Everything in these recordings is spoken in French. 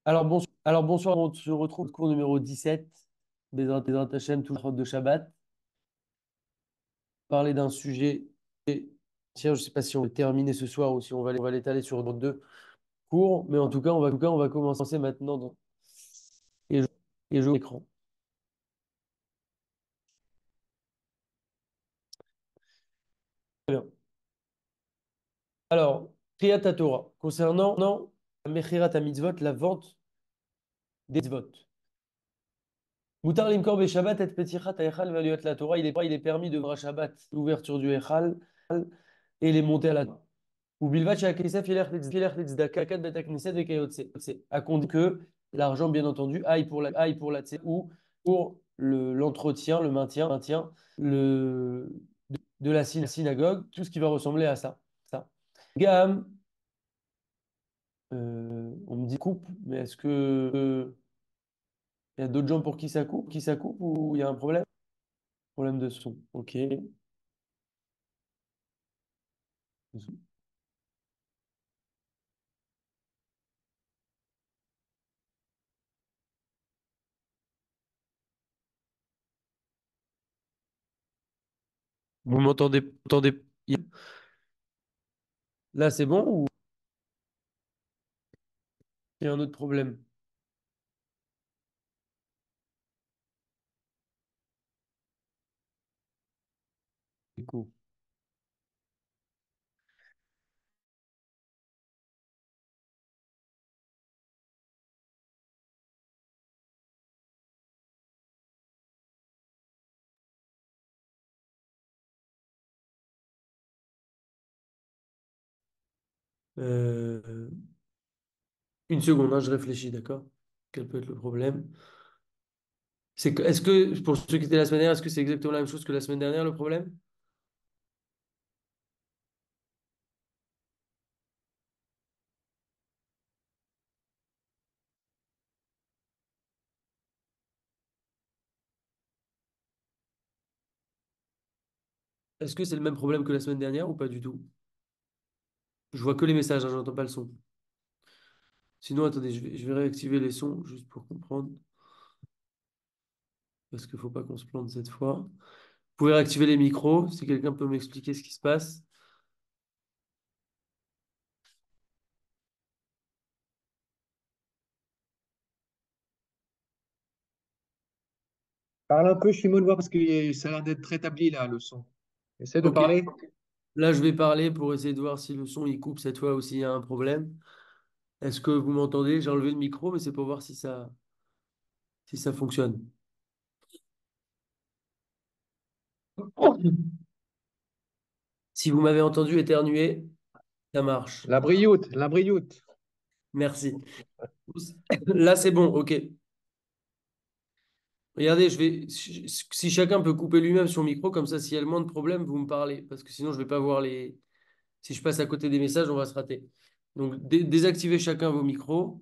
Alors bonsoir, on se retrouve au cours numéro 17, Bezrat Hachem, toujours de Shabbat, parler d'un sujet. Tiens, je ne sais pas si on va terminer ce soir ou si on va l'étaler sur deux cours, mais en tout cas, on va commencer maintenant et jouer l'écran. Très bien. Alors, Kriyat Torah, concernant non, Mechirat Mitzvot, la vente des mitzvot. Moutar limkor be Shabbat et petichat ha'echal ve'aliyot la Torah, il est permis de vendre à Shabbat l'ouverture du Echal et les montées à la Torah. ובלבד שהכסף ילך לצדקה בית הכנסת וכיוצא. À condition que l'argent, bien entendu, aille pour la ou pour l'entretien, le maintien de la synagogue, tout ce qui va ressembler à ça. Ça. Gam, on me dit coupe, mais est-ce que il y a d'autres gens pour qui ça coupe ou il y a un problème? Problème de son. Ok. Vous m'entendez? Là, c'est bon ou il y a un autre problème? Du coup. Euh, Une seconde, hein, je réfléchis, d'accord? Quel peut être le problème? Est-ce que, pour ceux qui étaient la semaine dernière, est-ce que c'est exactement la même chose que la semaine dernière, le problème? Est-ce que c'est le même problème que la semaine dernière ou pas du tout? Je vois que les messages, hein, j'entends pas le son. Sinon, attendez, je vais réactiver les sons juste pour comprendre, parce qu'il faut pas qu'on se plante cette fois. Vous pouvez réactiver les micros, si quelqu'un peut m'expliquer ce qui se passe. Parle un peu, Shimon, voir parce que ça a l'air d'être rétabli là, le son. Essaie de Ok, parler. là je vais parler pour essayer de voir si le son il coupe cette fois ou s'il y a un problème. Est-ce que vous m'entendez? J'ai enlevé le micro, mais c'est pour voir si ça fonctionne. Si vous m'avez entendu éternuer, ça marche. La brioute. Merci. Là, c'est bon, ok. Regardez, si chacun peut couper lui-même son micro, comme ça, s'il y a le moins de problèmes, vous me parlez. Parce que sinon, je vais pas voir les. Si je passe à côté des messages, on va se rater. Donc, désactivez chacun vos micros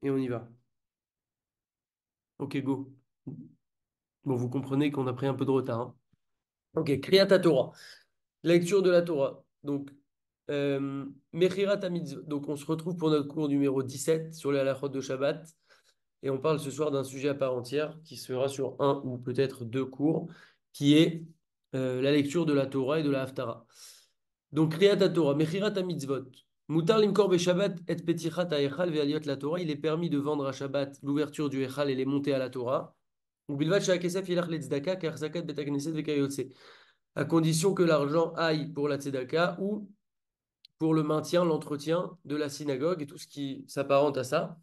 et on y va. Ok, go. Bon, vous comprenez qu'on a pris un peu de retard, hein. Ok, Kriyat Torah. Lecture de la Torah. Donc, Mechirat Mitzvot. Donc, on se retrouve pour notre cours numéro 17 sur les halachot de Shabbat. Et on parle ce soir d'un sujet à part entière qui sera sur un ou peut-être deux cours, qui est la lecture de la Torah et de la Haftara. Donc, Kriyat Torah, Mechirat Mitzvot. Mutar limkor Shabbat et petichat ha'echal ve'aliyot la Torah. Il est permis de vendre à Shabbat l'ouverture du Echal et les montées à la Torah. Ubilvat she'hakesef yelach letzedaka, car zakat bet hakneset vekayotse. À condition que l'argent aille pour la tzedaka ou pour le maintien, l'entretien de la synagogue et tout ce qui s'apparente à ça.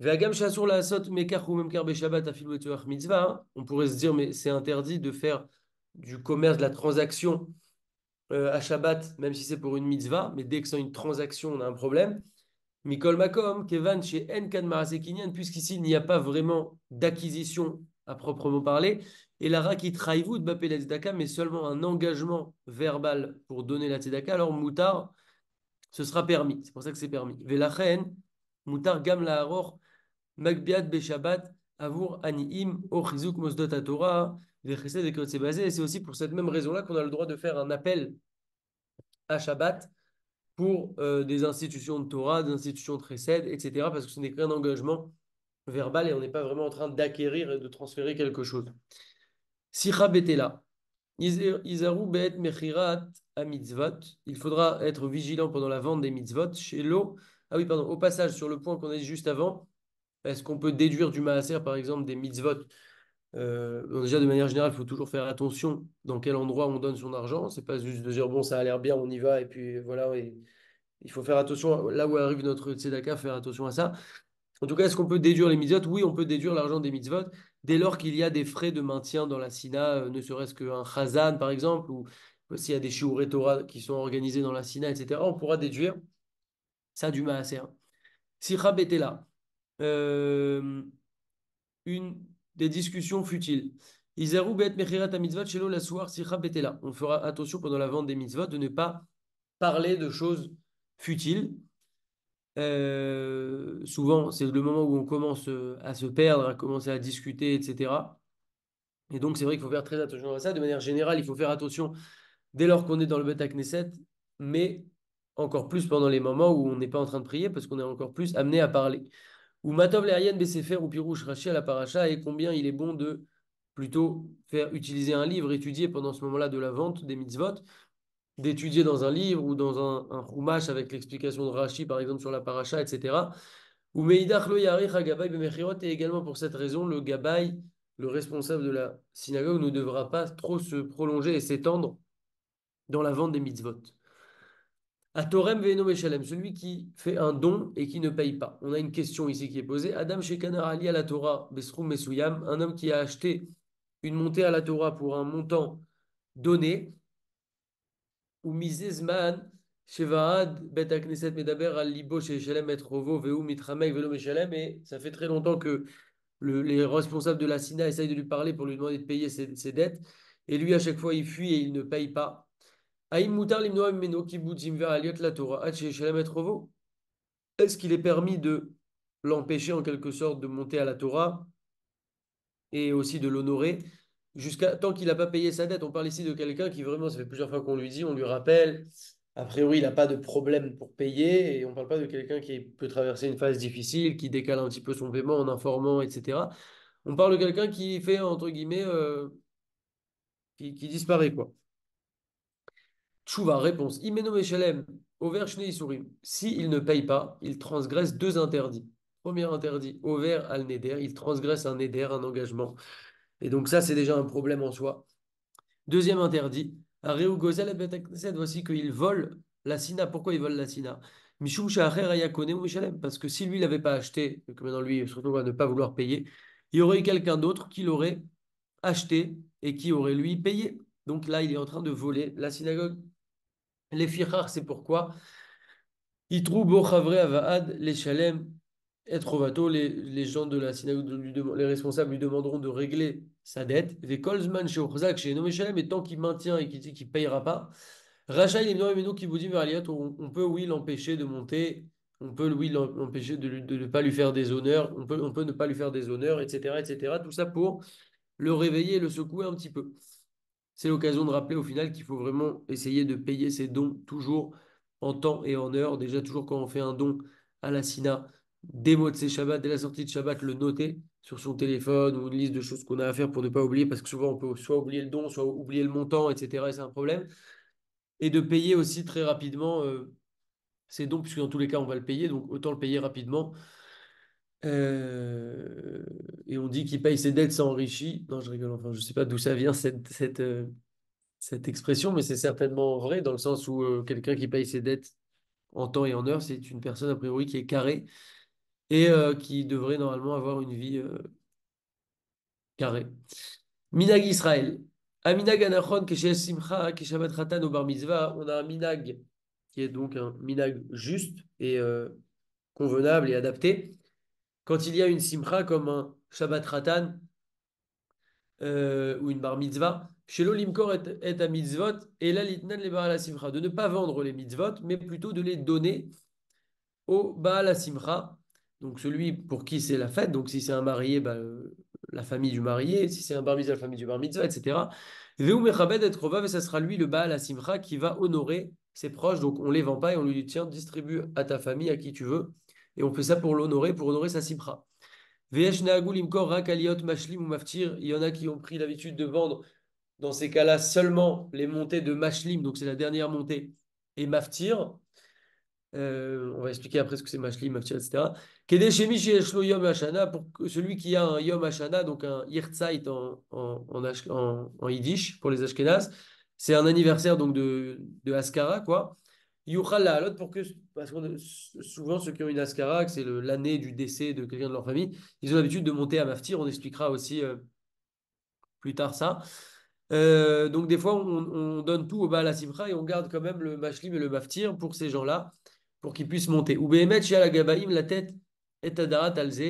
Ve'agam she'asur la'asot mekach ou memkar beShabbat afilu et mitzvah. Hein. On pourrait se dire, mais c'est interdit de faire du commerce, de la transaction à Shabbat, même si c'est pour une mitzvah, mais dès que c'est une transaction, on a un problème. Mikol Makom, Kevan chez Enkan Marasekinyan, puisqu'ici il n'y a pas vraiment d'acquisition à proprement parler, et la Raki Traivut Bapé la Tzedaka, mais seulement un engagement verbal pour donner la Tzedaka, alors Moutar, ce sera permis. C'est pour ça que c'est permis. Velachen, Moutar Gam Laharor, Magbiat Beshabbat, Avour Aniim, Ochizuk Mosdot Torah, Vechesed et Kotse Basé, et c'est aussi pour cette même raison-là qu'on a le droit de faire un appel à Shabbat pour des institutions de Torah, des institutions de Chesed, etc. Parce que ce n'est qu'un engagement verbal et on n'est pas vraiment en train d'acquérir et de transférer quelque chose. Sicha betela. Izaru be'et mechirat à mitzvot. Il faudra être vigilant pendant la vente des mitzvot. Chez l'eau. Ah oui, pardon. Au passage, sur le point qu'on a dit juste avant, est-ce qu'on peut déduire du maaser, par exemple, des mitzvot? Bon, déjà, de manière générale, il faut toujours faire attention dans quel endroit on donne son argent. C'est pas juste de dire, bon, ça a l'air bien, on y va, et puis voilà. Et il faut faire attention, là où arrive notre tzedaka, faire attention à ça. En tout cas, est-ce qu'on peut déduire les mitzvot? Oui, on peut déduire l'argent des mitzvot dès lors qu'il y a des frais de maintien dans la Sina, ne serait-ce qu'un chazan, par exemple, ou s'il y a des shiurei Torah qui sont organisés dans la Sina, etc. On pourra déduire ça du maaser. Sicha betela. Euh, une des discussions futiles. Izaru bet mechirat mitzvot shelo la soir sicha betela. On fera attention pendant la vente des mitzvot de ne pas parler de choses futiles. Souvent, c'est le moment où on commence à se perdre, à commencer à discuter, etc. Et donc, c'est vrai qu'il faut faire très attention à ça. De manière générale, il faut faire attention dès lors qu'on est dans le Beth Knesset, mais encore plus pendant les moments où on n'est pas en train de prier, parce qu'on est encore plus amené à parler. Ou Matov Lerien Bessefer ou Pirouche Rachi à la paracha, et combien il est bon de plutôt faire utiliser un livre étudié pendant ce moment-là de la vente des mitzvot, d'étudier dans un livre ou dans un chumash avec l'explication de Rashi, par exemple, sur la paracha, etc. Ou Meidach lo yarich hagabay b'mechirot, et également pour cette raison, le gabay, le responsable de la synagogue, ne devra pas trop se prolonger et s'étendre dans la vente des mitzvot. À Torem ve'eno meshalem, celui qui fait un don et qui ne paye pas. On a une question ici qui est posée. Adam shekanar ali à la Torah besrum mesuyam, un homme qui a acheté une montée à la Torah pour un montant donné, ou mizezman shevaad bet knesset medaber al libo sheshalem et rovo ve'u mitramek ve'lo meshalem, et ça fait très longtemps que les responsables de la SINA essayent de lui parler pour lui demander de payer ses dettes, et lui à chaque fois il fuit et il ne paye pas. Aïm mutar limnoa meno kibutzim ver aliot la Torah, ad sheshalem et rovo. Est-ce qu'il est permis de l'empêcher en quelque sorte de monter à la Torah et aussi de l'honorer jusqu'à tant qu'il n'a pas payé sa dette? On parle ici de quelqu'un qui vraiment, ça fait plusieurs fois qu'on lui dit, on lui rappelle. A priori, il n'a pas de problème pour payer et on ne parle pas de quelqu'un qui peut traverser une phase difficile, qui décale un petit peu son paiement en informant, etc. On parle de quelqu'un qui fait, entre guillemets, qui disparaît, quoi. Tchouva, réponse. Imeno Meshalem, Over Shnei Isurim. S'il ne paye pas, il transgresse deux interdits. Premier interdit, Over al Neder, il transgresse un Neder, un engagement. Et donc ça, c'est déjà un problème en soi. Deuxième interdit, Areu Gozel et Bet Knesset, voici qu'il vole la Sina. Pourquoi il vole la Sina? Mishum Sha'acher Ayakone ou Meshalem. Parce que si lui, il n'avait pas acheté, et que maintenant lui, surtout, va ne pas vouloir payer, il y aurait eu quelqu'un d'autre qui l'aurait acheté et qui aurait lui payé. Donc là, il est en train de voler la synagogue. Les fichar, c'est pourquoi Itrou Bochavre Avaad, les Shalem et Trovato, les gens de la synagogue, les responsables lui demanderont de régler sa dette. Les Kolzman chez Ochzak, chez Noé Shalem, et tant qu'il maintient et qu'il dit qu'il ne payera pas, Rachel et Noé qui vous dit, on peut, oui, l'empêcher de monter, on peut, oui, l'empêcher de ne pas lui faire des honneurs, on peut ne pas lui faire des honneurs, etc., etc. Tout ça pour le réveiller et le secouer un petit peu. C'est l'occasion de rappeler au final qu'il faut vraiment essayer de payer ses dons toujours en temps et en heure. Déjà, toujours quand on fait un don à la SINA, des mots de ses Shabbat, dès la sortie de Shabbat, le noter sur son téléphone ou une liste de choses qu'on a à faire pour ne pas oublier, parce que souvent on peut soit oublier le don, soit oublier le montant, etc. Et c'est un problème. Et de payer aussi très rapidement ses dons, puisque dans tous les cas, on va le payer, donc autant le payer rapidement. Euh, et on dit qu'il paye ses dettes s'enrichit. Non, je rigole, enfin, je ne sais pas d'où ça vient cette expression, mais c'est certainement vrai dans le sens où quelqu'un qui paye ses dettes en temps et en heure, c'est une personne a priori qui est carrée et qui devrait normalement avoir une vie carrée. Minag Israël. Aminag anachon keshesh simcha keshabat chatan au bar mitzvah. On a un minag qui est donc un minag juste et convenable et adapté. Quand il y a une simcha comme un Shabbat Ratan ou une bar mitzvah, chez l'Olimkor est à mitzvot, et là l'itnan les bar à la simcha, de ne pas vendre les mitzvot, mais plutôt de les donner au Baal Simcha, donc celui pour qui c'est la fête, donc si c'est un marié, bah, la famille du marié, si c'est un bar mitzvah, la famille du bar mitzvah, etc. Veu mechabed et rovav, et ça sera lui, le Baal Simcha, qui va honorer ses proches, donc on les vend pas et on lui dit, tiens, distribue à ta famille, à qui tu veux. Et on fait ça pour honorer sa simpra. Veyesh nehagou limkor rak aliyot mashlim ou maftir. Il y en a qui ont pris l'habitude de vendre, dans ces cas-là, seulement les montées de mashlim, donc c'est la dernière montée, et maftir. On va expliquer après ce que c'est Mashli, Maftir, etc. Kedeshemi Sheyeshlo Yom Hashana, pour que celui qui a un Yom Hashana, donc un Yirtzeit en Yiddish pour les Ashkénazes, c'est un anniversaire donc de Haskara, quoi. Yuchal La'alot, parce que souvent ceux qui ont une Haskara, que c'est l'année du décès de quelqu'un de leur famille, ils ont l'habitude de monter à Maftir. On expliquera aussi plus tard ça. Donc des fois, on donne tout au Baal Simcha et on garde quand même le Mashlim et le Maftir pour ces gens-là, pour qu'ils puissent monter. Ou Behemet, Shia la Gabaïm, la tête et Adarat Alze,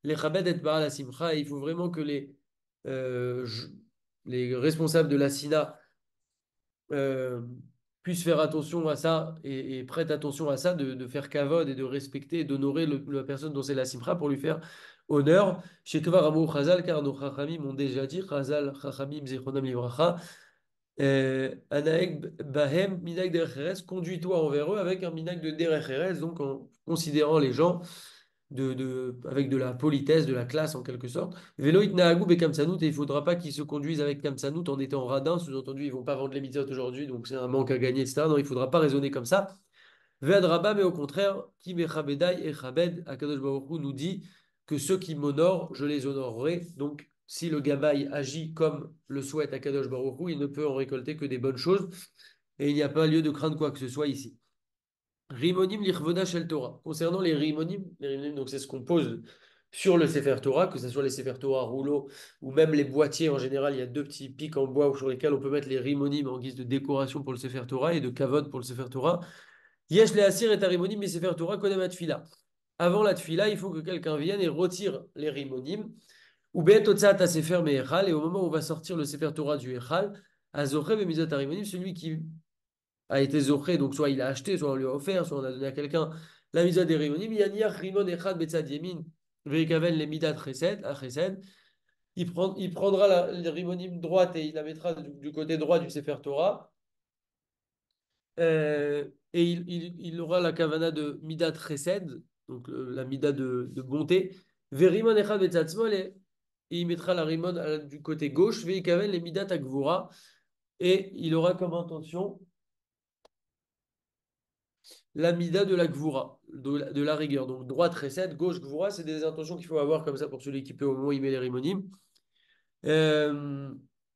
les Chabed et Baal Simcha. Et il faut vraiment que les responsables de la SINA euh, puissent faire attention à ça et prêtent attention à ça, de faire kavod et de respecter et d'honorer la personne dont c'est la simra pour lui faire honneur. Chez Kvar Amou Chazal, car nos Chachamim m'ont déjà dit, Chazal, Chachamim, Zechronam Livracha, Anaek Bahem, Minak Derecheres, conduis-toi envers eux avec un Minak de Derecheres, donc en considérant les gens avec de la politesse, de la classe en quelque sorte. Vélo itnaagu be kamsanout, et il ne faudra pas qu'ils se conduisent avec kamsanout en étant radins, sous-entendu, ils ne vont pas vendre les mitzvot aujourd'hui, donc c'est un manque à gagner, etc. Non, il ne faudra pas raisonner comme ça. Ve'adraba, mais au contraire, qui mechabedai et chabed, Akadosh Baruch Hu nous dit que ceux qui m'honorent, je les honorerai. Donc, si le gabaï agit comme le souhaite Akadosh Baruch Hu, il ne peut en récolter que des bonnes choses, et il n'y a pas lieu de craindre quoi que ce soit ici. Rimonim l'irvoda shel Torah. Concernant les rimonim, donc c'est ce qu'on pose sur le Sefer Torah, que ce soit les Sefer Torah rouleaux ou même les boîtiers en général, il y a deux petits pics en bois sur lesquels on peut mettre les rimonim en guise de décoration pour le Sefer Torah et de kavod pour le Sefer Torah. Yesh le asir et rimonim, mais Sefer Torah kodem atfila. Avant la tfila, il faut que quelqu'un vienne et retire les rimonim. Ou bet otzat sefer me echal, et au moment où on va sortir le Sefer Torah du echal, azoche bemizot rimonim, celui qui a été zoché, donc soit il a acheté, soit on lui a offert, soit on a donné à quelqu'un la mise des rimonim. Yanir rimon echad betzad yemin veikaven les midat chesed, à chesed. Il prendra le rimonim droite et il la mettra du côté droit du Sefer Torah. Et il aura la kavana de midat chesed, donc la mida de bonté. Verimon echad betzad smol, et il mettra la rimon du côté gauche. Veikaven les midat agvura. Et il aura comme intention l'amida de la gvoura, de la rigueur. Donc droite recette, gauche gvoura, c'est des intentions qu'il faut avoir comme ça pour celui qui peut au moment où il met les rimonim. Euh,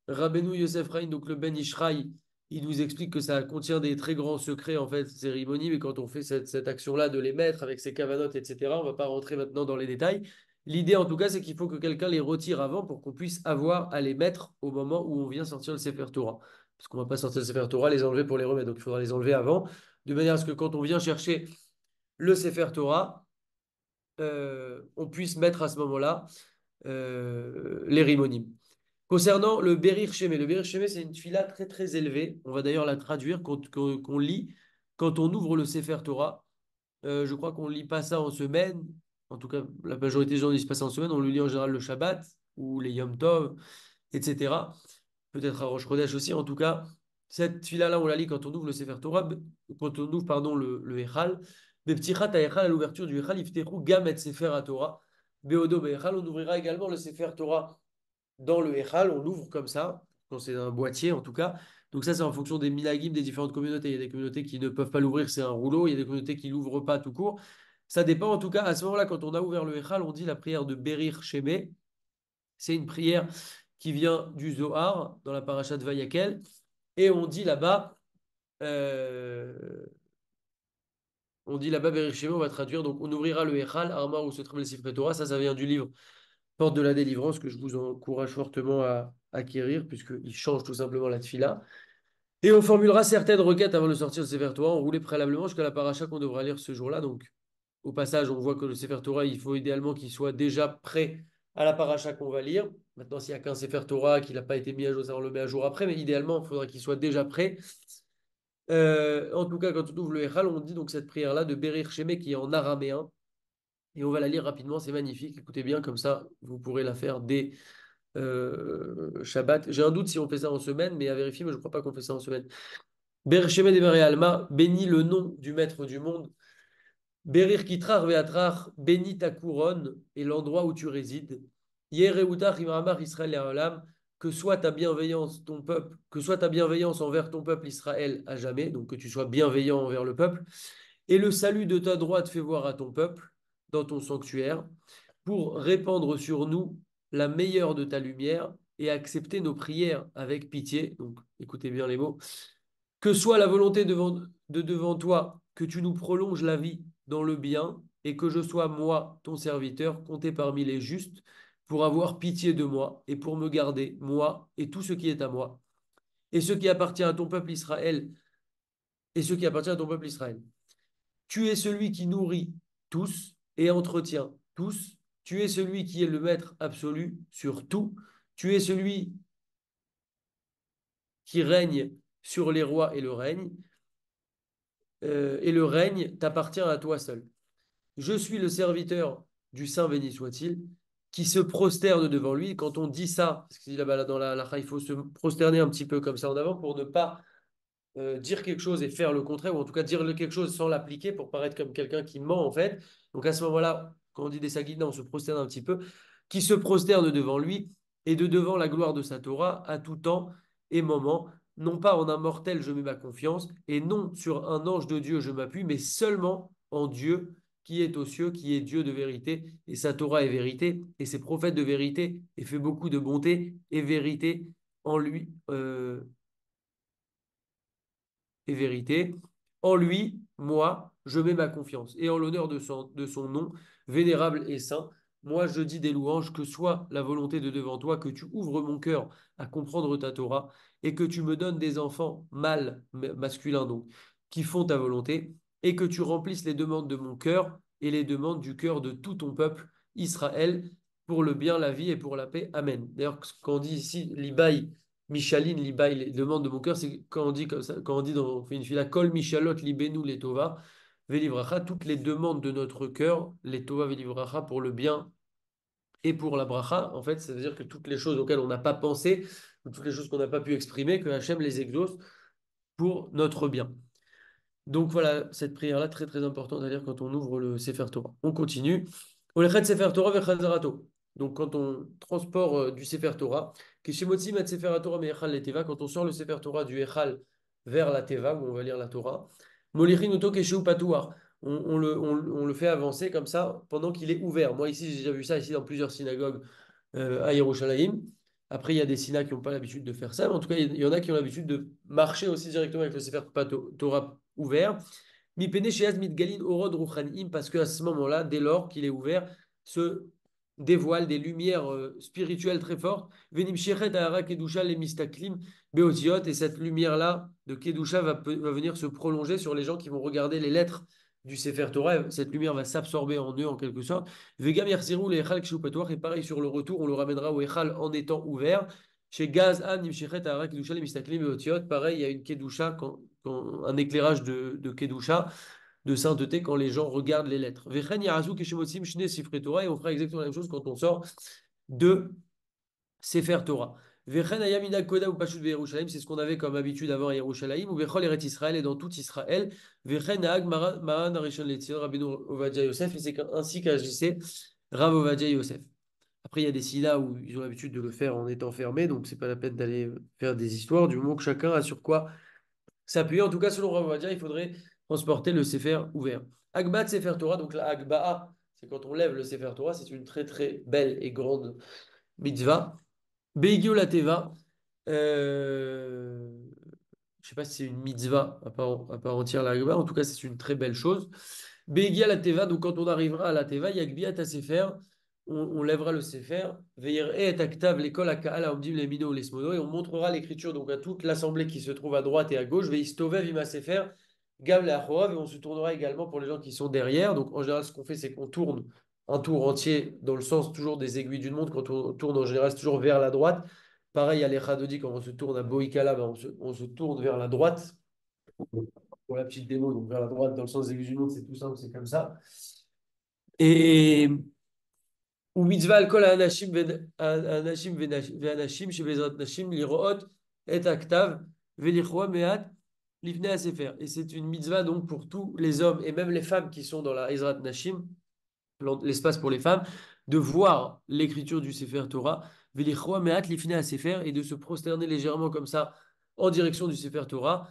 Rabbeinu Yosef Raïn, donc le Ben Ishraï, il nous explique que ça contient des très grands secrets, en fait, ces rimonim, et quand on fait cette action-là de les mettre avec ses cavanotes, etc., on ne va pas rentrer maintenant dans les détails. L'idée, en tout cas, c'est qu'il faut que quelqu'un les retire avant pour qu'on puisse avoir à les mettre au moment où on vient sortir le Sefer Torah. Parce qu'on ne va pas sortir le Sefer Torah, les enlever pour les remettre. Donc, il faudra les enlever avant, de manière à ce que quand on vient chercher le Sefer Torah, on puisse mettre à ce moment-là les rimonim. Concernant le Berir Shemé, c'est une fila très très élevée. On va d'ailleurs la traduire qu'on lit quand on ouvre le Sefer Torah. Je crois qu'on ne lit pas ça en semaine. En tout cas, la majorité des gens ne lisent pas ça en semaine. On le lit en général le Shabbat ou les Yom Tov, etc. Peut-être à Rosh Chodesh aussi. En tout cas, cette fila-là, on la lit quand on ouvre le Sefer Torah, quand on ouvre, pardon, le Echal. Beptichat Echal, à l'ouverture du Echal, Iftechu Gam et Sefer Torah. Beodo Be'echal, on ouvrira également le Sefer Torah dans le Echal, on l'ouvre comme ça, quand c'est un boîtier en tout cas. Donc ça, c'est en fonction des minagim des différentes communautés. Il y a des communautés qui ne peuvent pas l'ouvrir, c'est un rouleau. Il y a des communautés qui l'ouvrent pas tout court. Ça dépend en tout cas. À ce moment-là, quand on a ouvert le Echal, on dit la prière de Berir Shemé. C'est une prière qui vient du Zohar dans la paracha de Vayakel. Et euh, on dit là-bas Berir Shemé, on va traduire. Donc on ouvrira le Echal, Arma où se trouve le Sifrei Torah. Ça vient du livre Porte de la délivrance que je vous encourage fortement à acquérir puisqu'il change tout simplement la tfila. Et on formulera certaines requêtes avant de sortir le Sefer Torah, enroulé préalablement jusqu'à la paracha qu'on devra lire ce jour-là. Donc, au passage, on voit que le Sefer Torah, il faut idéalement qu'il soit déjà prêt à la paracha qu'on va lire. Maintenant, s'il n'y a qu'un Sefer Torah qui n'a pas été mis à jour, ça on le met à jour après, mais idéalement, il faudra qu'il soit déjà prêt. En tout cas, quand on ouvre le Echal, on dit donc cette prière-là de Berir Shemé qui est en araméen. Et on va la lire rapidement, c'est magnifique. Écoutez bien, comme ça, vous pourrez la faire dès Shabbat. J'ai un doute si on fait ça en semaine, mais à vérifier, mais je ne crois pas qu'on fait ça en semaine. Bercheme de Alma, bénis le nom du maître du monde. Berir kitrar veatrar, bénis ta couronne et l'endroit où tu résides. Yereutar imramar Israël et Olam, que soit ta bienveillance, ton peuple, que soit ta bienveillance envers ton peuple Israël à jamais, donc que tu sois bienveillant envers le peuple, et le salut de ta droite fais voir à ton peuple dans ton sanctuaire, pour répandre sur nous la meilleure de ta lumière et accepter nos prières avec pitié. Donc, écoutez bien les mots. Que soit la volonté devant toi, que tu nous prolonges la vie dans le bien, et que je sois, moi, ton serviteur, compté parmi les justes, pour avoir pitié de moi, et pour me garder, moi, et tout ce qui est à moi, et ce qui appartient à ton peuple Israël, et ce qui appartient à ton peuple Israël. Tu es celui qui nourrit tous et entretient tous. Tu es celui qui est le maître absolu sur tout. Tu es celui qui règne sur les rois et le règne t'appartient à toi seul. Je suis le serviteur du Saint béni soit-il, qui se prosterne devant lui. Quand on dit ça, parce que là-bas dans la il faut se prosterner un petit peu comme ça en avant pour ne pas dire quelque chose et faire le contraire, ou en tout cas dire quelque chose sans l'appliquer pour paraître comme quelqu'un qui ment en fait. Donc à ce moment-là, quand on dit des saguinas, on se prosterne un petit peu, qui se prosterne devant lui et de devant la gloire de sa Torah à tout temps et moment. Non pas en un mortel je mets ma confiance, et non sur un ange de Dieu je m'appuie, mais seulement en Dieu qui est aux cieux, qui est Dieu de vérité, et sa Torah est vérité, et ses prophètes de vérité, et fait beaucoup de bonté et vérité en lui. Et vérité. En lui, moi, je mets ma confiance. Et en l'honneur de son nom, vénérable et saint, moi, je dis des louanges, que soit la volonté de devant toi, que tu ouvres mon cœur à comprendre ta Torah, et que tu me donnes des enfants mâles, masculins donc, qui font ta volonté, et que tu remplisses les demandes de mon cœur et les demandes du cœur de tout ton peuple, Israël, pour le bien, la vie et pour la paix. Amen. D'ailleurs, quand on dit ici, l'Ibaï, Michaline, Libaï, les demandes de mon cœur, c'est quand on dit comme ça, quand on dit on fait une fila, Kol Michalot, Libenu, les Tova, Velivracha, toutes les demandes de notre cœur, les Tova, Velivracha, pour le bien et pour la bracha, en fait, ça veut dire que toutes les choses auxquelles on n'a pas pensé, ou toutes les choses qu'on n'a pas pu exprimer, que Hachem les exauce pour notre bien. Donc voilà, cette prière-là, très très importante à dire quand on ouvre le Sefer Torah. On continue. Olechet Sefer Torah vechazarato. Donc quand on transport du Sefer Torah, Kishimotzi mat Sefer Torah me'echal le Teva, quand on sort le Sefer Torah du Echal vers la Teva, où on va lire la Torah, Molichin uto keshu patouar. On le fait avancer comme ça pendant qu'il est ouvert. Moi ici, j'ai déjà vu ça ici dans plusieurs synagogues à Yerushalayim. Après, il y a des synagogues qui n'ont pas l'habitude de faire ça, mais en tout cas, il y en a qui ont l'habitude de marcher aussi directement avec le Sefer Torah ouvert. Mi pene sheaz mitgalin orod ruchanim, parce qu'à ce moment-là, dès lors qu'il est ouvert, se dévoilent des lumières spirituelles très fortes. Venim shechet ahara kedusha le mistaklim beotiot, et cette lumière-là de kedusha va venir se prolonger sur les gens qui vont regarder les lettres du Sefer Torah. Cette lumière va s'absorber en eux en quelque sorte. Vegam yarzirou le echal kshupatoar, et pareil sur le retour, on le ramènera au echal en étant ouvert. Chez Gaz, An, Nimshechet, Ahara, Kedusha, les Mistaklim et Otiot, pareil, il y a une Kedusha, un éclairage de Kedusha, de sainteté, quand les gens regardent les lettres. Vechen, Yarazu, Keshemotzim, Shne, Sifre Torah, et on fera exactement la même chose quand on sort de Sefer Torah. Vechen, Ayamina Koda ou Pashut Yerushalayim, c'est ce qu'on avait comme habitude avant à Yerushalayim, ou Vechol Eret Israël, et dans tout Israël. Vechen, Naag, Maran, Arishon, Letzion, Rabbeinu Ovadia Yosef, et c'est ainsi qu'agissait Rav Ovadia Yosef. Après, il y a des SIDA où ils ont l'habitude de le faire en étant fermés, donc c'est pas la peine d'aller faire des histoires, du moment que chacun a sur quoi s'appuyer. En tout cas, selon Rav Ovadia, il faudrait transporter le Sefer ouvert. Agbat Sefer Torah, donc la Agba'a, c'est quand on lève le Sefer Torah, c'est une très très belle et grande mitzvah. Beigio la Teva, euh, je sais pas si c'est une mitzvah à part entière la Agba, en tout cas, c'est une très belle chose. Begia la Teva, donc quand on arrivera à la Teva, Yagbiat à Sefer, on lèvera le Sefer, Veir et Aktav, l'école à Kaala, Omdim, les Mino, les Smono, et on montrera l'écriture donc à toute l'assemblée qui se trouve à droite et à gauche, Veistovev, Ima Sefer, Gam la Achorov, et on se tournera également pour les gens qui sont derrière. Donc en général, ce qu'on fait, c'est qu'on tourne un tour entier dans le sens toujours des aiguilles d'une montre. Quand on tourne en général, c'est toujours vers la droite. Pareil à l'Echadodi, quand on se tourne à Boïkala, ben on se tourne vers la droite. Pour la petite démo, donc vers la droite, dans le sens des aiguilles d'une montre, c'est tout simple, c'est comme ça. Et ou mitzvah al kol anashim ve'anashim shebezrat nashim liroot et aktav velichwa meat l'ifne à Sefer. Et c'est une mitzvah donc pour tous les hommes et même les femmes qui sont dans la Ezrat Nashim, l'espace pour les femmes, de voir l'écriture du Sefer Torah, velichroa me'at l'ifne à Sefer, et de se prosterner légèrement comme ça en direction du Sefer Torah.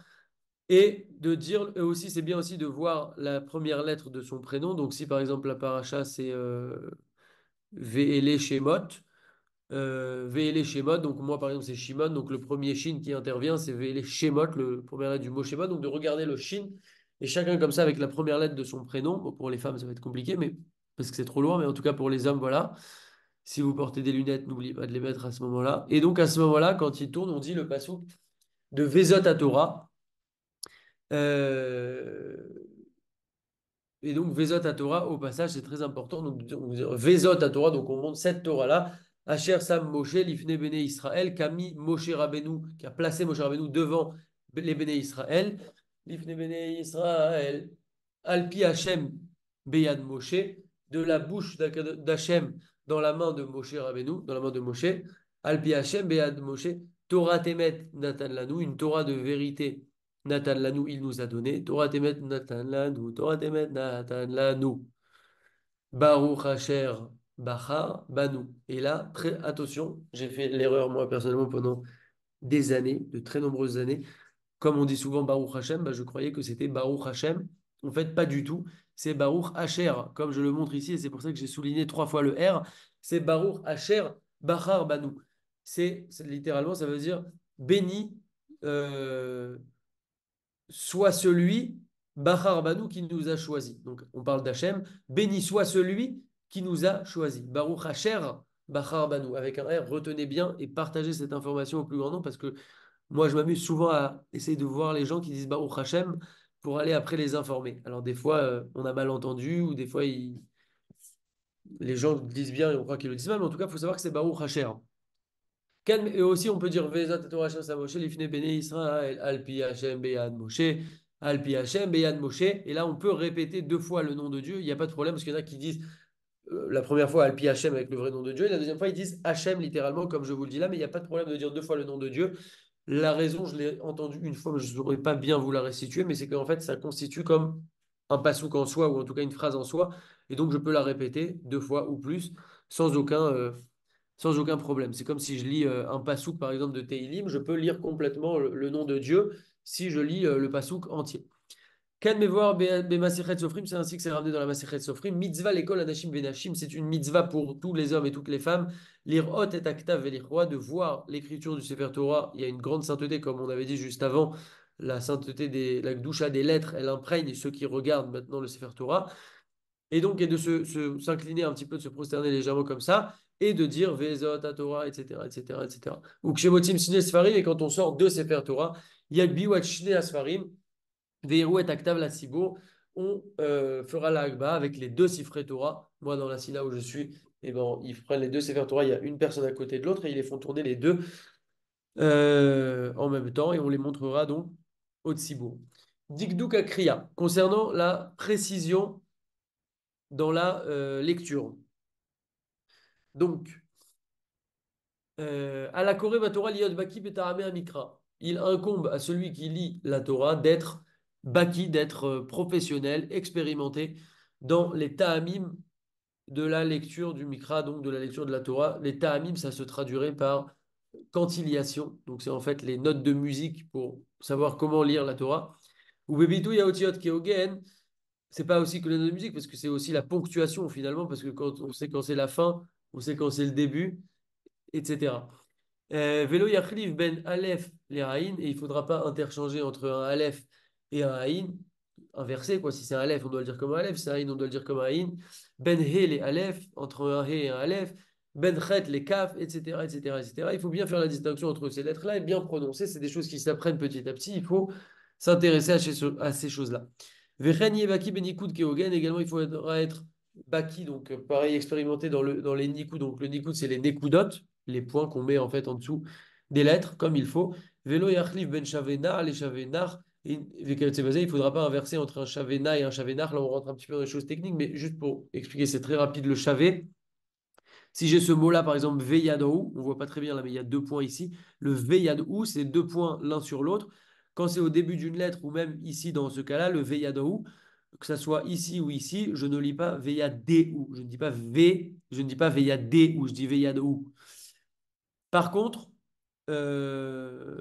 Et de dire, et aussi, c'est bien aussi de voir la première lettre de son prénom. Donc, si par exemple la paracha c'est Ve'ele Shemot, Ve'ele Shemot, donc moi par exemple c'est Shimon, donc le premier Shin qui intervient c'est Ve'ele Shemot, le première lettre du mot Shemot, donc de regarder le Shin, et chacun comme ça avec la première lettre de son prénom. Bon, pour les femmes ça va être compliqué, mais parce que c'est trop loin, mais en tout cas pour les hommes, voilà. Si vous portez des lunettes, n'oubliez pas de les mettre à ce moment-là. Et donc à ce moment-là, quand il tourne, on dit le passouk de Vezot à Torah. Euh, Et donc, Vezot à Torah, au passage, c'est très important. Donc, on dit Vezot à Torah, donc on montre cette Torah-là. Asher Sam Moshe, l'Ifne Bene Israël, Kami Moshe Rabbeinu, qui a placé Moshe Rabbeinu devant les Bene Israël. L'Ifne Bene Israël, Alpi Hashem Beyad Moshe, de la bouche d'Hachem dans la main de Moshe Rabbeinu, dans la main de Moshe. Alpi Hashem Beyad Moshe, Torah Temet Natan Lanu, une Torah de vérité Nathan Lanou, il nous a donné. Torah Temet Nathan Lanou, Torah Temet Nathan Lanou. Baruch Asher Bachar Banu. Et là, très attention, j'ai fait l'erreur moi personnellement pendant des années, de très nombreuses années. Comme on dit souvent Baruch Hashem, bah, je croyais que c'était Baruch Hashem. En fait, pas du tout. C'est Baruch Asher, comme je le montre ici, et c'est pour ça que j'ai souligné 3 fois le R. C'est Baruch Asher Bachar Banu. Littéralement, ça veut dire béni. Soit celui, Bahar Banou, qui nous a choisi. Donc, on parle d'Hachem. Béni soit celui qui nous a choisi. Baruch Hacher, Bahar Banou. Avec un R, retenez bien et partagez cette information au plus grand nombre parce que moi, je m'amuse souvent à essayer de voir les gens qui disent Baruch Hashem pour aller après les informer. Alors, des fois, on a mal entendu ou des fois, les gens le disent bien et on croit qu'ils le disent mal. Mais en tout cas, il faut savoir que c'est Baruch Hacher. Et aussi, on peut dire Vezat Torah Hashem Sa Moshe, Lifne Bene Israël, Alpi Hashem Beyad Moshe, Alpi Hashem Beyad Moshe. Et là, on peut répéter 2 fois le nom de Dieu. Il n'y a pas de problème parce qu'il y en a qui disent la première fois Alpi Hashem avec le vrai nom de Dieu, et la deuxième fois, ils disent Hashem littéralement, comme je vous le dis là, mais il n'y a pas de problème de dire 2 fois le nom de Dieu. La raison, je l'ai entendu une fois, mais je ne saurais pas bien vous la restituer, mais c'est qu'en fait, ça constitue comme un passouk en soi, ou en tout cas une phrase en soi. Et donc, je peux la répéter 2 fois ou plus sans aucun problème. C'est comme si je lis un passouk, par exemple, de Teilim, je peux lire complètement le nom de Dieu si je lis le passouk entier. Kan Mevoir Masechet Sofrim, c'est ainsi que c'est ramené dans la Masechet Sofrim. Mitzvah l'école Anashim Benashim, c'est une mitzvah pour tous les hommes et toutes les femmes. Lire Hot et Aktav et de voir l'écriture du Sefer Torah. Il y a une grande sainteté, comme on avait dit juste avant. La sainteté la Gdusha des lettres, elle imprègne ceux qui regardent maintenant le Sefer Torah. Et donc, et de s'incliner un petit peu, de se prosterner légèrement comme ça, et de dire Vezot, Torah, etc., etc., etc. Ou Kshemotim Sine Sfarim, et quand on sort de Sefer Torah, Yagbi Wachne Asfarim, Veiru et Aktav la Sibour, on fera la Agba avec les 2 Sifrei Torah. Moi, dans la Sina où je suis, et ben, ils prennent les 2 Sefer Torah, il y a une personne à côté de l'autre, et ils les font tourner les deux en même temps, et on les montrera donc au Tsibour. Dikduk Akriya, concernant la précision dans la lecture. Donc, à la Koré Torah liot baki betarame amikra. Il incombe à celui qui lit la Torah d'être baki, d'être professionnel, expérimenté dans les ta'amim de la lecture du mikra, donc de la lecture de la Torah. Les ta'amim, ça se traduirait par quantiliation. Donc, c'est en fait les notes de musique pour savoir comment lire la Torah. Ou bebitou yaotiot keogen. C'est pas aussi que les notes de musique, parce que c'est aussi la ponctuation finalement, parce que quand on sait quand c'est la fin, on sait quand c'est le début, etc. Vélo yachlif ben Aleph les Haïn, et il faudra pas interchanger entre un Aleph et un Haïn, inversé quoi. Si c'est un Aleph, on doit le dire comme un Aleph, si c'est un Haïn, on doit le dire comme un Haïn. Ben He les Aleph, entre un He et un Aleph. Ben Chet les Kaf, etc., etc., etc. Il faut bien faire la distinction entre ces lettres-là et bien prononcer. C'est des choses qui s'apprennent petit à petit. Il faut s'intéresser à ces choses-là. Vechen Yevaki ben Nikoud Keogen, également, il faudra être Baki, donc pareil, expérimenté dans les Nikoud. Donc le Nikoud, c'est les Nekudot, les points qu'on met en fait en dessous des lettres, comme il faut. Vélo Yachlif ben Shavenar, les Shavenar, il ne faudra pas inverser entre un Shavena et un Shavenar. Là, on rentre un petit peu dans les choses techniques, mais juste pour expliquer, c'est très rapide le Shavé. Si j'ai ce mot-là, par exemple, Veyadou, on ne voit pas très bien là, mais il y a 2 points ici. Le Veyadou, c'est 2 points l'un sur l'autre. Quand c'est au début d'une lettre, ou même ici dans ce cas-là, le Veyadaou, que ça soit ici ou ici, je ne lis pas Veyadéou. Je ne dis pas V, je ne dis pas Veyadéou, je dis Veyadaou. Par contre, euh,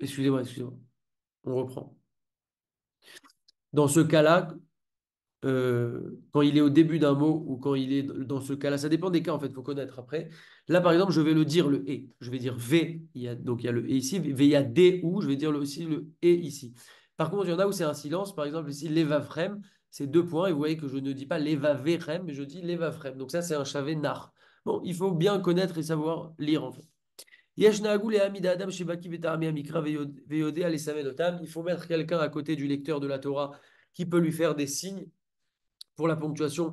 excusez-moi, on reprend. Dans ce cas-là, quand il est au début d'un mot ou quand il est dans ce cas-là, ça dépend des cas en fait, il faut connaître après. Là, par exemple, je vais le dire le et. Je vais dire v, donc il y a le et ici, v, il y a d ou, je vais dire aussi le et ici. Par contre, il y en a où c'est un silence, par exemple ici, levavrem, c'est deux points, et vous voyez que je ne dis pas levaverem, mais je dis levavrem. Donc ça, c'est un chavé nar. Bon, il faut bien connaître et savoir lire en fait. Yesh nahagou le'amid ha'adam shebaki be'ta'ami ha'mikra ve'yodea lesamenotam. Il faut mettre quelqu'un à côté du lecteur de la Torah qui peut lui faire des signes pour la ponctuation,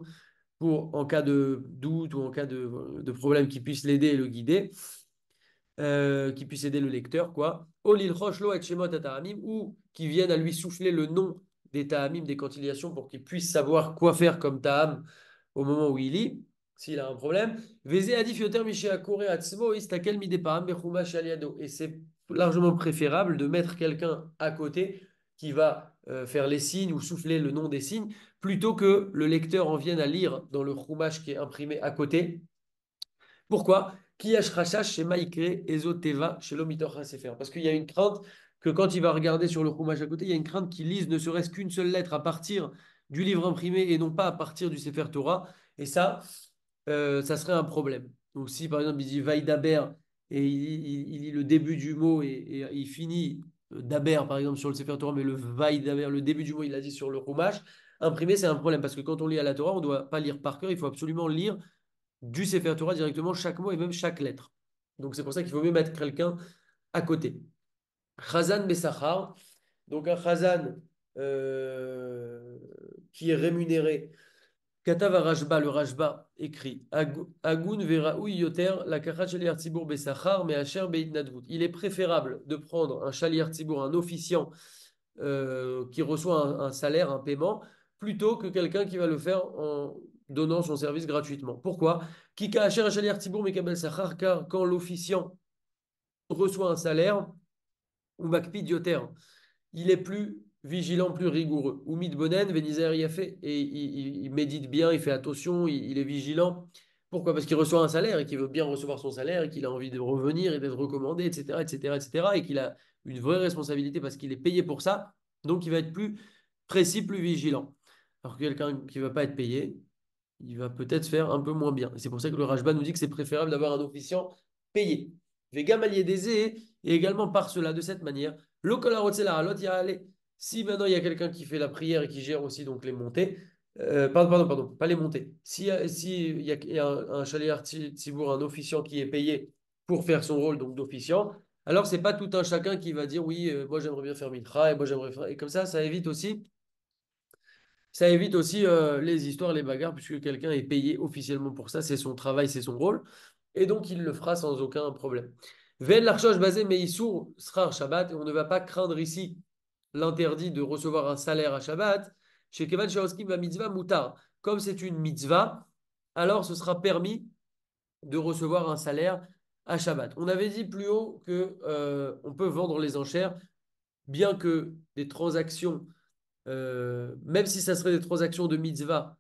pour en cas de doute ou en cas de problème qui puisse l'aider et le guider, qui puisse aider le lecteur, quoi. Olil Roshlo et Shemot Taramim, ou qui viennent à lui souffler le nom des Tahamim, des conciliations, pour qu'il puisse savoir quoi faire comme Taham au moment où il lit, s'il a un problème. Veze Adif Yoter Mishia Kore Atzmo, Istakel Midepaham Bechumash Aliado. Et c'est largement préférable de mettre quelqu'un à côté qui va faire les signes ou souffler le nom des signes, plutôt que le lecteur en vienne à lire dans le chumash qui est imprimé à côté. Pourquoi? Kiyash Rashash chez Maïkre, Ezoteva, chez l'Omitor Sefer. Parce qu'il y a une crainte que quand il va regarder sur le chumash à côté, il y a une crainte qu'il lise ne serait-ce qu'une seule lettre à partir du livre imprimé et non pas à partir du Sefer Torah. Et ça serait un problème. Donc si par exemple il dit Vaïdaber et il lit le début du mot et il finit Daber par exemple sur le Sefer Torah, mais le Vaïdaber, le début du mot, il l'a dit sur le chumash, imprimé c'est un problème parce que quand on lit à la Torah, on ne doit pas lire par cœur, il faut absolument lire du Sefer Torah directement chaque mot et même chaque lettre. Donc c'est pour ça qu'il vaut mieux mettre quelqu'un à côté. Chazan Bessachar, donc un Chazan qui est rémunéré. Katav Rajba, le Rajba écrit Agun Veraoui Yoter, la Kachat Shaliar Tzibour Bessachar, mais Asher Beitnadvut. Il est préférable de prendre un Shaliar Tzibour, un officiant qui reçoit un salaire, un paiement, plutôt que quelqu'un qui va le faire en donnant son service gratuitement. Pourquoi? Kika Asher Shaliar Tzibour Mekabel Sachar, car quand l'officiant reçoit un salaire, ou Makpid Yoter, il est plus vigilant, plus rigoureux. Ou Bonen, Venizer y a fait, et il médite bien, il fait attention, il est vigilant. Pourquoi? Parce qu'il reçoit un salaire et qu'il veut bien recevoir son salaire et qu'il a envie de revenir et d'être recommandé, etc., etc., etc., et qu'il a une vraie responsabilité parce qu'il est payé pour ça. Donc, il va être plus précis, plus vigilant. Alors que quelqu'un qui ne va pas être payé, il va peut-être faire un peu moins bien. Et c'est pour ça que le Rajba nous dit que c'est préférable d'avoir un officiant payé. Vega Maliédésé, et également par cela, de cette manière, l'autre, il y a allé. Si maintenant il y a quelqu'un qui fait la prière et qui gère aussi donc les montées, pardon, pas les montées. Si il y a un Shaliach Tzibour, un officiant qui est payé pour faire son rôle donc d'officiant, alors c'est pas tout un chacun qui va dire oui, moi j'aimerais bien faire Mitra et moi j'aimerais faire. Et comme ça évite aussi les histoires, les bagarres, puisque quelqu'un est payé officiellement pour ça, c'est son travail, c'est son rôle, et donc il le fera sans aucun problème. Ven l'archoche basé Meissour sera un Shabbat, et on ne va pas craindre ici l'interdit de recevoir un salaire à Shabbat. Chez Kevan Shaoskim va mitzvah moutar. Comme c'est une mitzvah, alors ce sera permis de recevoir un salaire à Shabbat. On avait dit plus haut que on peut vendre les enchères, bien que des transactions même si ça serait des transactions de mitzvah,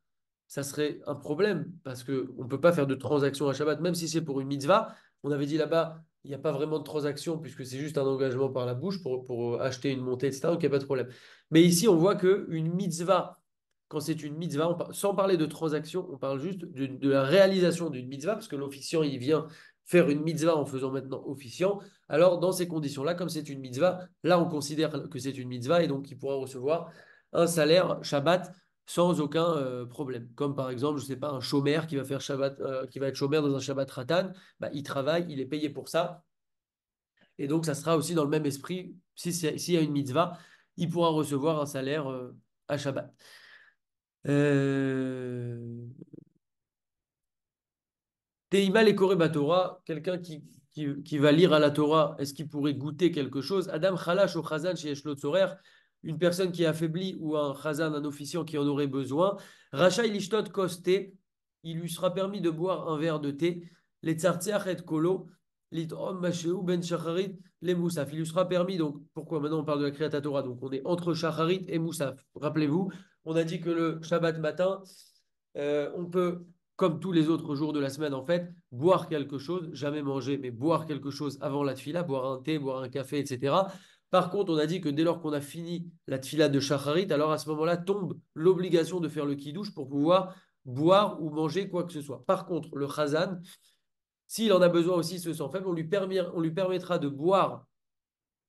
ça serait un problème parce qu'on ne peut pas faire de transactions à Shabbat, même si c'est pour une mitzvah. On avait dit là-bas, il n'y a pas vraiment de transaction puisque c'est juste un engagement par la bouche pour acheter une montée, etc. Donc il n'y a pas de problème. Mais ici, on voit qu'une mitzvah, quand c'est une mitzvah, sans parler de transaction, on parle juste de la réalisation d'une mitzvah parce que l'officiant, il vient faire une mitzvah en faisant maintenant officiant. Alors, dans ces conditions-là, comme c'est une mitzvah, là, on considère que c'est une mitzvah et donc il pourra recevoir un salaire Shabbat sans aucun problème. Comme par exemple, je ne sais pas, un chômeur qui va faire Shabbat, qui va être chômeur dans un Shabbat Ratan, bah, il travaille, il est payé pour ça. Et donc, ça sera aussi dans le même esprit. S'il y a une mitzvah, il pourra recevoir un salaire à Shabbat. Euh, Teima le Koré Torah, quelqu'un qui va lire à la Torah, est-ce qu'il pourrait goûter quelque chose? Adam Khalash ou Chazan chez Eshlo Tzorer, une personne qui est affaiblie ou un Chazan, un officiant qui en aurait besoin. Rachaï Lishtot Kosté, il lui sera permis de boire un verre de thé. Les Tzartziach et Kolo, Lit'om Mashéou Ben Shacharit les Moussaf. Il lui sera permis, donc pourquoi maintenant on parle de la Kriyat Torah? Donc on est entre Shacharit et Moussaf. Rappelez-vous, on a dit que le Shabbat matin, on peut, comme tous les autres jours de la semaine en fait, boire quelque chose, jamais manger, mais boire quelque chose avant la tfila, boire un thé, boire un café, etc. Par contre, on a dit que dès lors qu'on a fini la tfila de Shacharit, alors à ce moment-là tombe l'obligation de faire le kiddush pour pouvoir boire ou manger quoi que ce soit. Par contre, le Chazan, s'il en a besoin aussi, ce sang faible, on lui permettra de boire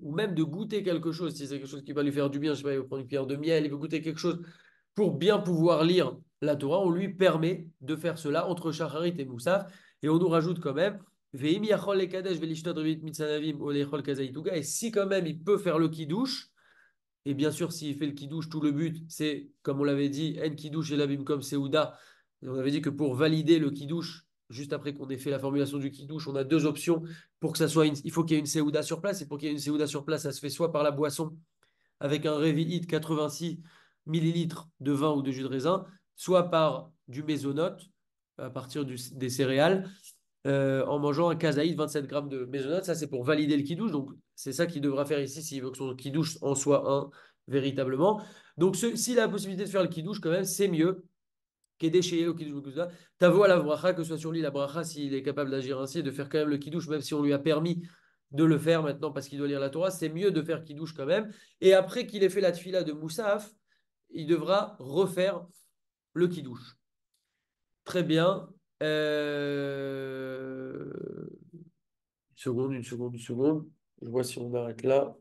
ou même de goûter quelque chose, si c'est quelque chose qui va lui faire du bien, je sais pas, il veut prendre une cuillère de miel, il veut goûter quelque chose pour bien pouvoir lire la Torah, on lui permet de faire cela entre Shacharit et Moussaf, et on nous rajoute quand même, Ve'im yachol lekadesh ve'lishtod revit mitsanavim o lechol kazaïtuga, et si quand même il peut faire le kiddush, et bien sûr, s'il fait le kidouche, tout le but, c'est, comme on l'avait dit, en kidouche et labim comme Seouda. Et on avait dit que pour valider le kidouche, juste après qu'on ait fait la formulation du kidouche, on a deux options pour que ça soit il faut qu'il y ait une Seouda sur place. Et pour qu'il y ait une Seouda sur place, ça se fait soit par la boisson avec un Révi'it 86 millilitres de vin ou de jus de raisin, soit par du mésonote à partir des céréales, en mangeant un kazaïd 27 grammes de mésonote. Ça, c'est pour valider le kidouche. Donc, c'est ça qu'il devra faire ici s'il veut que son kidouche en soit un véritablement. Donc, s'il a la possibilité de faire le kidouche, quand même, c'est mieux qu'aider chez au kidouche. Tavo à la bracha, que ce soit sur lui la bracha, s'il est capable d'agir ainsi et de faire quand même le kidouche, même si on lui a permis de le faire maintenant parce qu'il doit lire la Torah, c'est mieux de faire kidouche quand même. Et après qu'il ait fait la tfila de Moussaf, il devra refaire le kidouche. Très bien. Une seconde, une seconde, une seconde. Je vois si on arrête là.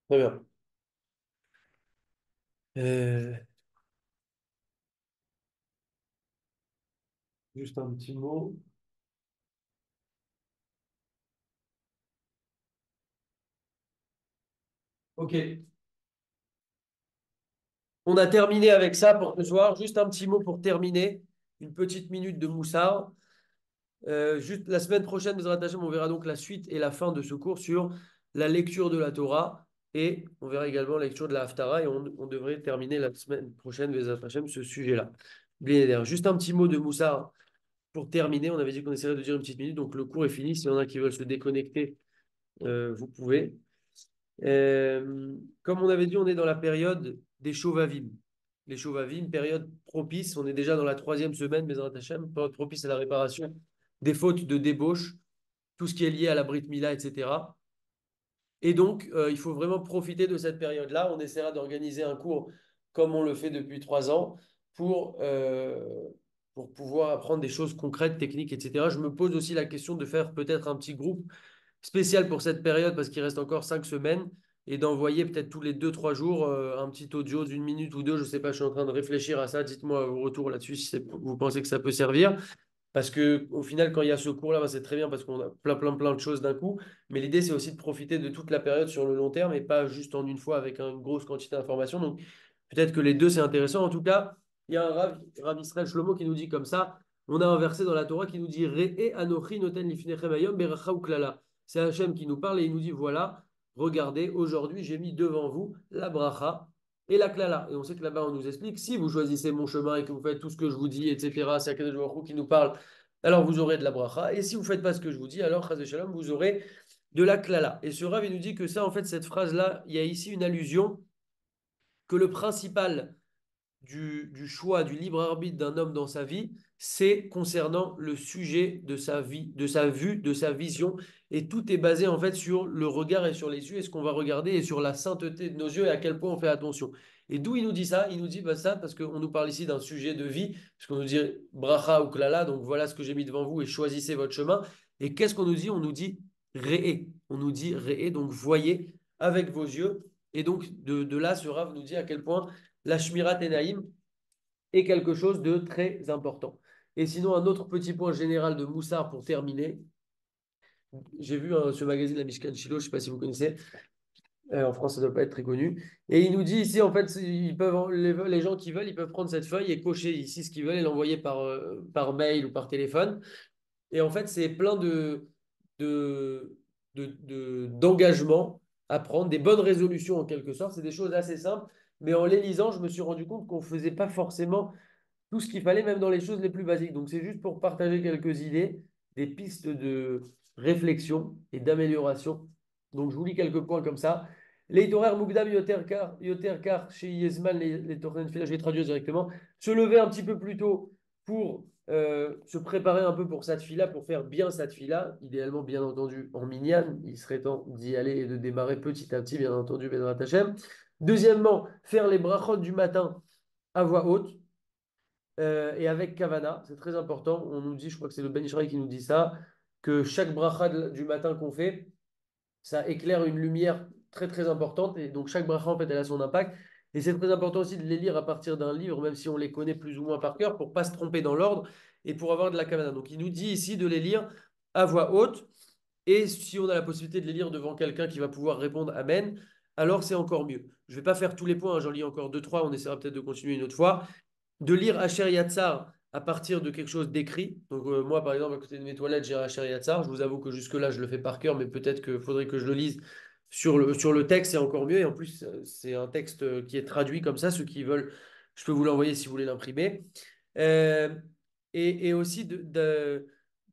Très bien. Euh, juste un petit mot. Ok. On a terminé avec ça pour ce soir. Juste un petit mot pour terminer. Une petite minute de Moussard. Juste la semaine prochaine, Bezrat Hashem, on verra donc la suite et la fin de ce cours sur la lecture de la Torah. Et on verra également la lecture de la Haftara. Et on devrait terminer la semaine prochaine, Bezrat Hashem, ce sujet-là. Bien, juste un petit mot de Moussard pour terminer. On avait dit qu'on essaierait de dire une petite minute. Donc le cours est fini. S'il y en a qui veulent se déconnecter, vous pouvez. Comme on avait dit, on est dans la période des Shovavim. Les Shovavim, période propice. On est déjà dans la troisième semaine, Bezrat Hashem, période propice à la réparation des fautes de débauche, tout ce qui est lié à la Brit Mila, etc. Et donc, il faut vraiment profiter de cette période-là. On essaiera d'organiser un cours comme on le fait depuis 3 ans pour pouvoir apprendre des choses concrètes, techniques, etc. Je me pose aussi la question de faire peut-être un petit groupe spécial pour cette période parce qu'il reste encore 5 semaines et d'envoyer peut-être tous les 2, 3 jours un petit audio d'une minute ou deux. Je ne sais pas, je suis en train de réfléchir à ça. Dites-moi au retour là-dessus si vous pensez que ça peut servir. Parce que au final, quand il y a ce cours-là, bah, c'est très bien parce qu'on a plein, plein, plein de choses d'un coup. Mais l'idée, c'est aussi de profiter de toute la période sur le long terme et pas juste en une fois avec une grosse quantité d'informations. Donc, peut-être que les deux, c'est intéressant. En tout cas, il y a un Rav Israël Shlomo qui nous dit comme ça. On a un verset dans la Torah qui nous dit Re'e anochi noten lifnechem hayom beracha uklala. C'est Hachem qui nous parle et il nous dit voilà, regardez, aujourd'hui, j'ai mis devant vous la bracha et la klala. Et on sait que là-bas, on nous explique, si vous choisissez mon chemin et que vous faites tout ce que je vous dis, etc., c'est Akadosh Baruch Hu qui nous parle, alors vous aurez de la bracha. Et si vous ne faites pas ce que je vous dis, alors, chas shalom, vous aurez de la klala. Et ce Rav, il nous dit que ça, en fait, cette phrase-là, il y a ici une allusion que le principal du choix, du libre arbitre d'un homme dans sa vie, c'est concernant le sujet de sa vie, de sa vue, de sa vision. Et tout est basé en fait sur le regard et sur les yeux et ce qu'on va regarder et sur la sainteté de nos yeux et à quel point on fait attention. Et d'où il nous dit ça? Il nous dit bah, ça parce qu'on nous parle ici d'un sujet de vie, parce qu'on nous dit bracha ou klala, donc voilà ce que j'ai mis devant vous et choisissez votre chemin. Et qu'est-ce qu'on nous dit? On nous dit réé. On nous dit réé, donc voyez avec vos yeux. Et donc de là, ce Rav nous dit à quel point la Shmirat Enaïm est quelque chose de très important. Et sinon, un autre petit point général de Moussard pour terminer. J'ai vu ce magazine, la Mishkan Shilo, je ne sais pas si vous connaissez. En France, ça ne doit pas être très connu. Et il nous dit ici, en fait, ils peuvent, les gens qui veulent, ils peuvent prendre cette feuille et cocher ici ce qu'ils veulent et l'envoyer par mail ou par téléphone. Et en fait, c'est plein de, d'engagement à prendre, des bonnes résolutions en quelque sorte. C'est des choses assez simples, mais en les lisant, je me suis rendu compte qu'on ne faisait pas forcément tout ce qu'il fallait, même dans les choses les plus basiques. Donc, c'est juste pour partager quelques idées, des pistes de réflexion et d'amélioration. Donc, je vous lis quelques points comme ça. Les horaires Mugdam Yoter Kar chez Yezman, les Torah Nefila, je vais traduire directement. Se lever un petit peu plus tôt pour se préparer un peu pour cette fila, pour faire bien cette fila, idéalement, bien entendu, en minyan. Il serait temps d'y aller et de démarrer petit à petit, bien entendu, Bezrat Hashem. Deuxièmement, faire les brachot du matin à voix haute et avec Kavana, c'est très important. On nous dit, je crois que c'est le Ben Israël qui nous dit ça, que chaque bracha du matin qu'on fait, ça éclaire une lumière très très importante. Et donc chaque bracha, en fait, elle a son impact. Et c'est très important aussi de les lire à partir d'un livre, même si on les connaît plus ou moins par cœur, pour ne pas se tromper dans l'ordre et pour avoir de la Kavana. Donc il nous dit ici de les lire à voix haute. Et si on a la possibilité de les lire devant quelqu'un qui va pouvoir répondre Amen, alors c'est encore mieux. Je ne vais pas faire tous les points, hein, j'en lis encore deux, trois, on essaiera peut-être de continuer une autre fois de lire Asher Yatzar à partir de quelque chose d'écrit. Donc moi, par exemple, à côté de mes toilettes, j'ai Asher Yatzar. Je vous avoue que jusque-là, je le fais par cœur, mais peut-être qu'il faudrait que je le lise sur le texte, c'est encore mieux. Et en plus, c'est un texte qui est traduit comme ça. Ceux qui veulent, je peux vous l'envoyer si vous voulez l'imprimer. Euh, et aussi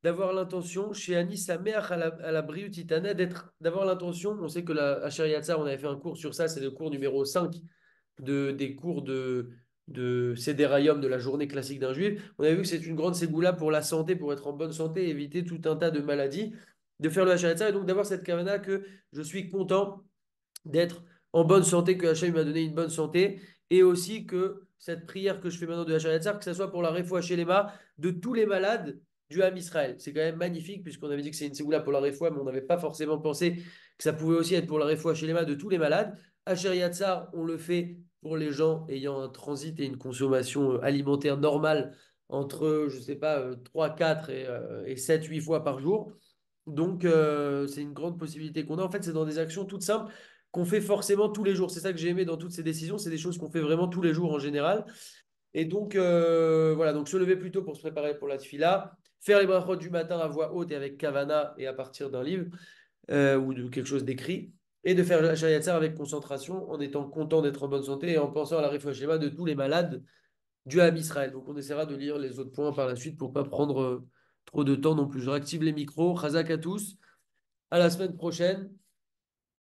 d'avoir l'intention, chez Anis Sameach à la Briut Titana, d'avoir l'intention, on sait que la Asher Yatzar, on avait fait un cours sur ça, c'est le cours numéro 5 des cours de Sédérayum de la journée classique d'un juif. On a vu que c'est une grande ségoula pour la santé, pour être en bonne santé, éviter tout un tas de maladies, de faire le Hachem et donc d'avoir cette kavana que je suis content d'être en bonne santé, que Hachem m'a donné une bonne santé, et aussi que cette prière que je fais maintenant de Hachem que ce soit pour la réfoua chez les de tous les malades du Ham Israël. C'est quand même magnifique, puisqu'on avait dit que c'est une ségoula pour la réfoua, mais on n'avait pas forcément pensé que ça pouvait aussi être pour la réfoua chez les de tous les malades. Hacher Yatzar, on le fait pour les gens ayant un transit et une consommation alimentaire normale entre, je sais pas, 3, 4 et 7, 8 fois par jour. Donc, c'est une grande possibilité qu'on a. En fait, c'est dans des actions toutes simples qu'on fait forcément tous les jours. C'est ça que j'ai aimé dans toutes ces décisions. C'est des choses qu'on fait vraiment tous les jours en général. Et donc, voilà. Donc, se lever plus tôt pour se préparer pour la tefila. Faire les brachot du matin à voix haute et avec kavana et à partir d'un livre ou de quelque chose d'écrit. Et de faire la Shariat avec concentration en étant content d'être en bonne santé et en pensant à la Refoua Shlema de tous les malades du Ham Israël. Donc, on essaiera de lire les autres points par la suite pour ne pas prendre trop de temps non plus. Je réactive les micros. Chazak à tous. À la semaine prochaine.